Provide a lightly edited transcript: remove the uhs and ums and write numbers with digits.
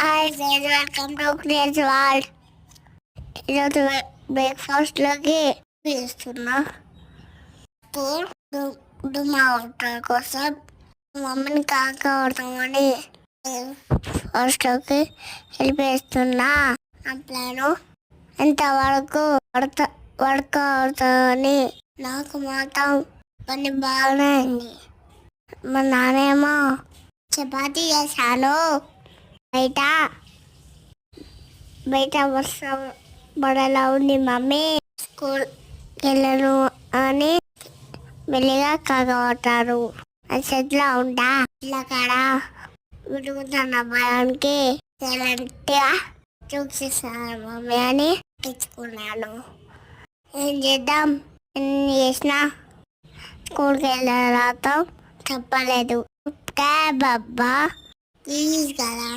Hi friends, welcome to creates world. ఈరోజు బ్రేక్ఫాస్ట్లోకి చేస్తున్నా. మా వంట కోసం మమ్మీని కాకపోతామని ఫస్ట్లోకి హెల్ప్ చేస్తున్నా. నా ప్లాను ఎంతవరకు వర్క్ అవుతుందని నాకు మాత్రం పని బాగానే అయింది. మా నానేమో చపాతీ చేశాను. బయట బయట వర్షం పడేలా ఉంది. మమ్మీ స్కూల్కి వెళ్ళను అని మెల్లిగా కాగబట్టారు. అది చెట్లా ఉంటా ఇట్లా కాడ విడుగుతున్న భయానికి సైలెంట్గా చూసేసాను మమ్మీ అని తెచ్చుకున్నాను. ఏం చేద్దాం, ఎన్ని చేసినా స్కూల్కి వెళ్ళే రాత చెప్పలేదు. బాబా ప్లీజ్ కదా